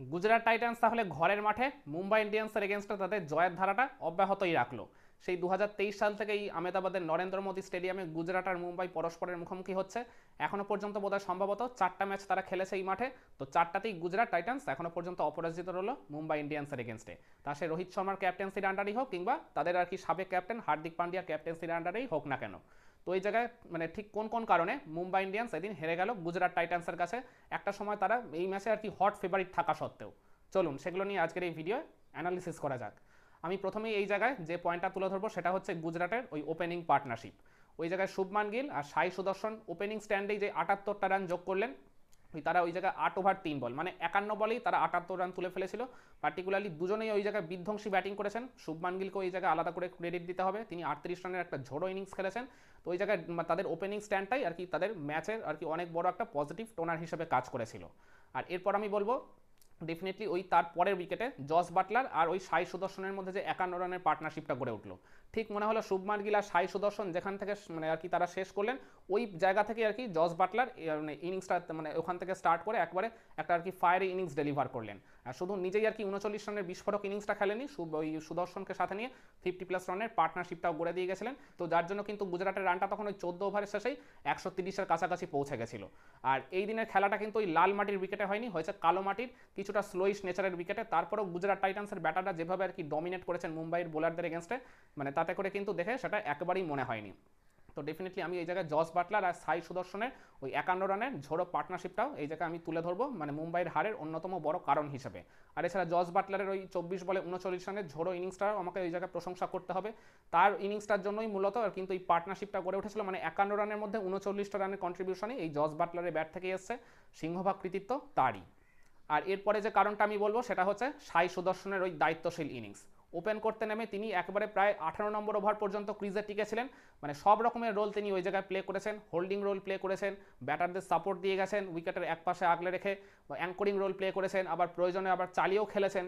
Gujarat Titans তাহলে ঘরের মাঠে মুম্বাই ইন্ডিয়ান্সের এগেনস্টে তাদের জয়ের ধারাটা অব্যাহতই রাখলো। সেই 2023 সাল থেকেই আহমেদাবাদের নরেন্দ্র মোদী স্টেডিয়ামে গুজরাট আর মুম্বাই পরস্পরের মুখোমুখি হচ্ছে। এখনও পর্যন্ত বোধহয় সম্ভবত 4টা ম্যাচ তারা খেলেছে এই মাঠে। তো 4টাতেই গুজরাট টাইটান্স এখনও পর্যন্ত অপরাজিত রইল মুম্বাই ইন্ডিয়ান্সের এগেনস্টে। তা সে রোহিত শর্মার ক্যাপ্টেন্সির আন্ডারই হোক কিংবা তাদের আর কি সাবেক ক্যাপ্টেন হার্দিক পান্ডিয়ার ক্যাপ্টেন্সির আন্ডারেই হোক না কেন। তো এই জায়গায় মানে ঠিক কোন কোন কারণে মুম্বাই ইন্ডিয়ান্স এদিন হেরে গেল গুজরাট টাইটান্সের কাছে। একটা সময় তারা এই ম্যাচে আর কি হট ফেভারিট থাকা সত্ত্বেও। চলুন সেগুলো নিয়ে আজকের এই ভিডিও অ্যানালিসিস করা যাক। আমি প্রথমেই এই জায়গায় যে পয়েন্টটা তুলে ধরবো সেটা হচ্ছে গুজরাটের ওই ওপেনিং পার্টনারশিপ। ওই জায়গায় শুভমান গিল আর সাই সুদর্শন ওপেনিং স্ট্যান্ডেই যে 78টা রান যোগ করলেন, তারা ওই জায়গায় 8 ওভার 3 বল মানে 51 বলেই তারা 78 রান তুলে ফেলেছিল। পার্টিকুলারলি দুজনেই ওই জায়গায় বিধ্বংসী ব্যাটিং করেছেন। শুভমান গিলকে ওই জায়গায় আলাদা করে ক্রেডিট দিতে হবে, তিনি 38 রানের একটা ঝোড়ো ইনিংস খেলেছেন। তো ওই জায়গায় তাদের ওপেনিং স্ট্যান্ডটাই আর কি তাদের ম্যাচের আর কি অনেক বড় একটা পজিটিভ টোনার হিসেবে কাজ করেছিল। আর এরপর আমি বলবো ডেফিনেটলি ওই তার পরের উইকেটে জস বাটলার আর ওই সাই সুদর্শনের মধ্যে যে 51 রানের পার্টনারশিপটা গড়ে উঠলো, ঠিক মনে হলো শুভমান গিল আর সাই সুদর্শন যেখান থেকে মানে আর কি তারা শেষ করলেন ওই জায়গা থেকে আর কি জস বাটলার মানে ইনিংসটা মানে ওখান থেকে স্টার্ট করে একবারে একটা আর কি ফায়ারি ইনিংস ডেলিভার করলেন। আর শুধু নিজেই আর কি 39 রানের বিস্ফোরক ইনিংসটা খেলেনি, ওই সুদর্শনকে সাথে নিয়ে 50+ রানের পার্টনারশিপটাও গড়ে দিয়ে গেছিলেন। তো যার জন্য কিন্তু গুজরাটের রানটা তখন ওই 14 ওভারের শেষেই 130-এর কাছাকাছি পৌঁছে গেছিল। আর এই দিনের খেলাটা কিন্তু ওই লাল মাটির উইকেটে হয়নি, হয়েছে কালো মাটির কিছুটা স্লোইশ নেচারের উইকেটে। তারপরেও গুজরাট টাইটান্সের ব্যাটাররা যেভাবে আর কি ডমিনেট করেছেন মুম্বাইয়ের বোলারদের এগেনস্টে, মানে তাতে করে কিন্তু দেখে সেটা একেবারেই মনে হয়নি। তো ডেফিনেটলি আমি এই জায়গায় জস বাটলার আর সাই সুদর্শনের ওই 51 রানের ঝোড়ো পার্টনারশিপটাও এই জায়গায় আমি তুলে ধরবো মানে মুম্বাইয়ের হারের অন্যতম বড় কারণ হিসেবে। আর এছাড়া জস বাটলারের ওই 24 বলে 39 রানের ঝোড়ো ইনিংসটাও আমাকে এই জায়গায় প্রশংসা করতে হবে। তার ইনিংসটার জন্যই মূলত আর কিন্তু এই পার্টনারশিপটা গড়ে উঠেছিল, মানে 51 রানের মধ্যে 39টা রানের কন্ট্রিবিউশনই এই জস বাটলারের ব্যাট থেকে এসছে, সিংহভাগ কৃতিত্ব তারই। আর এরপরে যে কারণটা আমি বলবো সেটা হচ্ছে সাই সুদর্শনের ওই দায়িত্বশীল ইনিংস। ওপেন করতে নেমে তিনি একবারে প্রায় 18 নম্বর ওভার পর্যন্ত ক্রিজে টিকেছিলেন, মানে সব রকমের রোল তিনি ওই জায়গায় প্লে করেছেন। হোল্ডিং রোল প্লে করেছেন, ব্যাটারদের সাপোর্ট দিয়ে গেছেন, উইকেটের এক পাশে আগলে রেখে অ্যাঙ্করিং রোল প্লে করেছেন, আবার প্রয়োজনে আবার চালিয়েও খেলেছেন।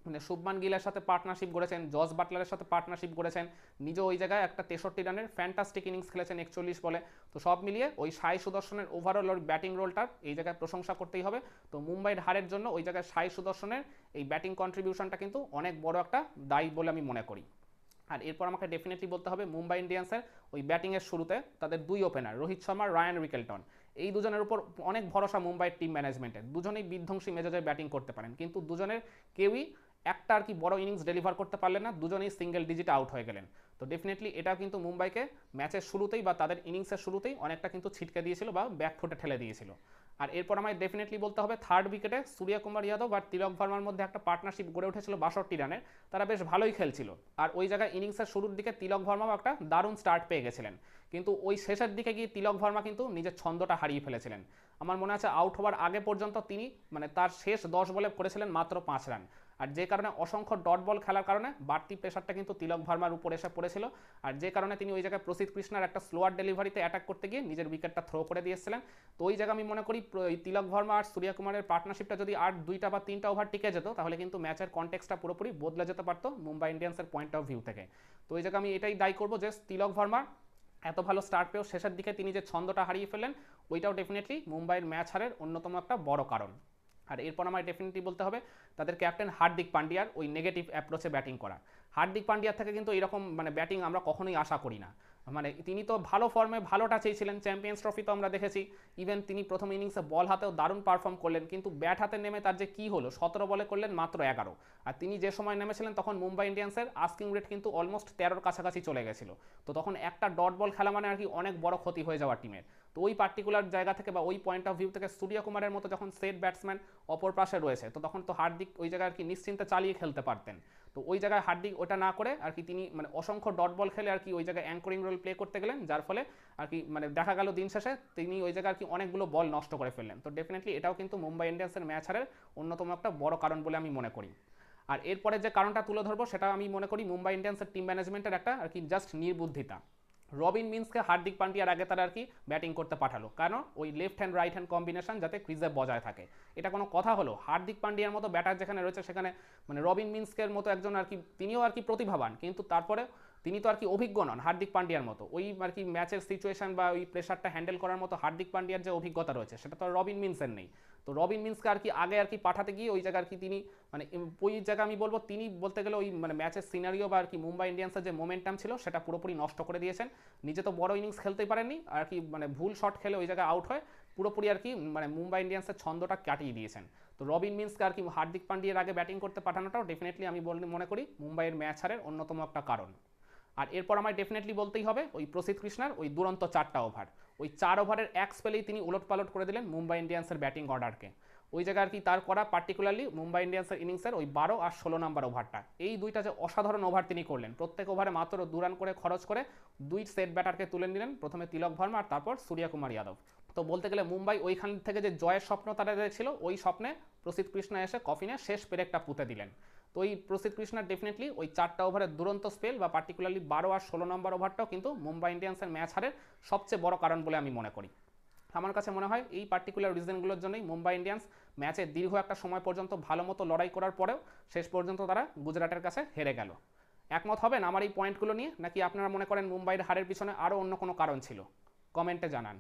মানে শুভমান গিলের সাথে পার্টনারশিপ গড়েছেন, জস বাটলারের সাথে পার্টনারশিপ গড়েছেন, নিজে ওই জায়গায় একটা 63 রানের ফ্যান্টাস্টিক ইনিংস খেলেছেন 41 বলে। তো সব মিলিয়ে ওই সাই সুদর্শনের ওভারঅল ওর ব্যাটিং রোলটার এই জায়গায় প্রশংসা করতেই হবে। তো মুম্বাইয়ের হারের জন্য ওই জায়গায় সাই সুদর্শনের এই ব্যাটিং কন্ট্রিবিউশনটা কিন্তু অনেক বড় একটা দায়ী বলে আমি মনে করি। আর এরপর আমাকে ডেফিনেটলি বলতে হবে মুম্বাই ইন্ডিয়ান্সের ওই ব্যাটিংয়ের শুরুতে তাদের দুই opener Rohit Sharma, Ryan Rickelton, এই দুজনের উপর অনেক ভরসা মুম্বাইয়ের টিম ম্যানেজমেন্টের। দুজনেই বিধ্বংসী মেজাজে ব্যাটিং করতে পারেন, কিন্তু দুজনের কেউই একটা আর কি বড় ইনিংস ডেলিভার করতে পারলেন না, দুজনেই সিঙ্গেল ডিজিট আউট হয়ে গেলেন। তো ডেফিনেটলি এটা কিন্তু মুম্বাইকে ম্যাচের শুরুতেই বা তাদের ইনিংসের শুরুতেই অনেকটা কিন্তু ছিটকে দিয়েছিল বা ব্যাকফুটে ঠেলে দিয়েছিল। আর এরপর আমায় ডেফিনেটলি বলতে হবে থার্ড উইকেটে সূর্যকুমার যাদব আর তিলক ভার্মার মধ্যে একটা পার্টনারশিপ গড়ে উঠেছিল 62 রানের, তারা বেশ ভালোই খেলছিল। আর ওই জায়গায় ইনিংসের শুরুর দিকে তিলক ভার্মাও একটা দারুণ স্টার্ট পেয়ে গেছিলেন, কিন্তু ওই শেষের দিকে গিয়ে তিলক ভার্মা কিন্তু নিজের ছন্দটা হারিয়ে ফেলেছিলেন। আমার মনে আছে আউট হওয়ার আগে পর্যন্ত তিনি মানে তার শেষ 10 বলে করেছিলেন মাত্র 5 রান। আর যে কারণে অসংখ্য ডট বল খেলার কারণে বাড়তি প্রেশারটা কিন্তু তিলক ভার্মার উপর এসে পড়েছিল। আর যে কারণে তিনি ওই জায়গায় প্রসিদ্ধ কৃষ্ণার একটা স্লোয়ার ডেলিভারিতে অ্যাটাক করতে গিয়ে নিজের উইকেটটা থ্রো করে দিয়েছিলেন। তো ওই জায়গায় আমি মনে করি তিলক ভার্মা আর সূর্যকুমারের পার্টনারশিপটা যদি আর 2টা বা 3টা ওভার টিকে যেত তাহলে কিন্তু ম্যাচের কনটেক্সটটা পুরোপুরি বদলে যেতে পারতো মুম্বাই ইন্ডিয়ান্সের পয়েন্ট অফ ভিউ থেকে। তো ওই জায়গায় আমি এটাই দায়ী করবো যে তিলক ভার্মার এত ভালো স্টার্ট পেয়েও শেষের দিকে তিনি যে ছন্দটা হারিয়ে ফেললেন ওইটাও ডেফিনেটলি মুম্বাইয়ের ম্যাচ হারের অন্যতম একটা বড় কারণ। আর এরপর আমার ডেফিনেটলি বলতে হবে তাদের ক্যাপ্টেন হার্দিক পান্ডিয়ার ওই নেগেটিভ অ্যাপ্রোচে ব্যাটিং করা। হার্দিক পান্ডিয়ার থেকে কিন্তু এরকম মানে ব্যাটিং আমরা কখনোই আশা করি না। মানে তিনি তো ভালো ফর্মে ভালোটা চেয়েছিলেন, চ্যাম্পিয়ন্স ট্রফি তো আমরা দেখেছি, ইভেন তিনি প্রথম ইনিংসে বল হাতেও দারুণ পারফর্ম করলেন, কিন্তু ব্যাট হাতে নেমে তার যে কী হলো 17 বলে করলেন মাত্র 11। আর তিনি যে সময় নেমেছিলেন তখন মুম্বাই ইন্ডিয়ান্সের আস্কিং রেট কিন্তু অলমোস্ট 13-র কাছাকাছি চলে গেছিলো। তো তখন একটা ডট বল খেলা মানে আর কি অনেক বড় ক্ষতি হয়ে যাওয়ার টিমের। তো ওই পার্টিকুলার জায়গা থেকে বা ওই পয়েন্ট অফ ভিউ থেকে সূর্যকুমারের মতো যখন সেট ব্যাটসম্যান অপর পাশে রয়েছে তো তখন তো হার্দিক ওই জায়গায় আর কি নিশ্চিন্তে চালিয়ে খেলতে পারতেন। তো ওই জায়গায় হার্দিক ওটা না করে আর কি তিনি মানে অসংখ্য ডট বল খেলে আর কি ওই জায়গায় অ্যাঙ্করিং রোল প্লে করতে গেলেন, যার ফলে আর কি মানে দেখা গেল দিন শেষে তিনি ওই জায়গায় আর কি অনেকগুলো বল নষ্ট করে ফেললেন। তো ডেফিনেটলি এটাও কিন্তু মুম্বাই ইন্ডিয়ান্সের ম্যাচ হারের অন্যতম একটা বড় কারণ বলে আমি মনে করি। আর এরপরে যে কারণটা তুলে ধরবো সেটা আমি মনে করি মুম্বাই ইন্ডিয়ান্সের টিম ম্যানেজমেন্টের একটা আর কি জাস্ট নির্বুদ্ধিতা। রবিন মিন্সকে হার্দিক পান্ডিয়ার আগে তারা আর কি ব্যাটিং করতে পাঠালো, কারণ ওই left hand right hand combination যাতে ক্রিজে বজায় থাকে। এটা কোনো কথা হলো? হার্দিক পান্ডিয়ার মতো ব্যাটার যেখানে রয়েছে সেখানে মানে রবিন মিন্সকের মতো একজন আর কি তিনিও আর কি প্রতিভাবান, কিন্তু তারপরে তিনি তো আর কি অভিজ্ঞ নন হার্দিক পান্ডিয়ার মতো, ওই আর কি ম্যাচের সিচুয়েশন বা ওই প্রেশারটা হ্যান্ডেল করার মতো হার্দিক পান্ডিয়ার যে অভিজ্ঞতা রয়েছে সেটা তো রবিন মিন্সের নেই। তো রবিন মিন্সকে আর কি আগে আর কি পাঠাতে গিয়ে ওই জায়গায় আর কি তিনি মানে ওই জায়গা আমি বলবো তিনি বলতে গেলে ওই মানে ম্যাচের সিনারিও বা আর কি মুম্বাই ইন্ডিয়ান্সের যে মোমেন্টাম ছিল সেটা পুরোপুরি নষ্ট করে দিয়েছেন। নিজে তো বড় ইনিংস খেলতেই পারেননি, আর কি মানে ভুল শট খেলে ওই জায়গায় আউট হয় পুরোপুরি আর কি মানে মুম্বাই ইন্ডিয়ান্সের ছন্দটা কাটিয়ে দিয়েছেন। তো রবিন মিন্সকে আর কি হার্দিক পান্ডিয়ার আগে ব্যাটিং করতে পাঠানোটাও ডেফিনেটলি আমি মনে করি মুম্বাইয়ের ম্যাচ হারের অন্যতম একটা কারণ। আর এরপর আমায় ডেফিনেটলি বলতেই হবে ওই প্রসিদ্ধ কৃষ্ণার ওই দুরন্ত 4টা ওভার, ওই 4 ওভারের এক স্পেলেই তিনি উলটপালট করে দিলেন মুম্বাই ইন্ডিয়ান্সের ব্যাটিং অর্ডারকে। ওই জায়গায় আর কি তার করা পার্টিকুলারলি মুম্বাই ইন্ডিয়ান্সের ইনিংসের ওই 12 আর 16 নম্বর ওভারটা, এই দুইটা যে অসাধারণ ওভার তিনি করলেন, প্রত্যেক ওভারে মাত্র 2 রান করে খরচ করে 2 সেট ব্যাটারকে তুলে নিলেন, প্রথমে তিলক ভার্মা আর তারপর সূর্যকুমার যাদব। তো বলতে গেলে মুম্বাই ওইখান থেকে যে জয়ের স্বপ্ন তাদের ছিল, ওই স্বপ্নে প্রসিদ্ধ কৃষ্ণা এসে কফিনে শেষ পেরেকটা পুঁতে দিলেন। তো এই প্রসিদ্ধ কৃষ্ণার ডেফিনেটলি ওই 4টা ওভারের দুরন্ত স্পেল বা পার্টিকুলারলি 12 আর 16 নম্বর ওভারটাও কিন্তু মুম্বাই ইন্ডিয়ান্সের ম্যাচ হারের সবচেয়ে বড় কারণ বলে আমি মনে করি। আমার কাছে মনে হয় এই পার্টিকুলার রিজনগুলোর জন্যই মুম্বাই ইন্ডিয়ান্স ম্যাচে দীর্ঘ একটা সময় পর্যন্ত ভালো মতো লড়াই করার পরেও শেষ পর্যন্ত তারা গুজরাটের কাছে হেরে গেল। একমত হবেন আমার এই পয়েন্টগুলো নিয়ে, নাকি আপনারা মনে করেন মুম্বাইয়ের হারের পিছনে আরও অন্য কোনো কারণ ছিল? কমেন্টে জানান।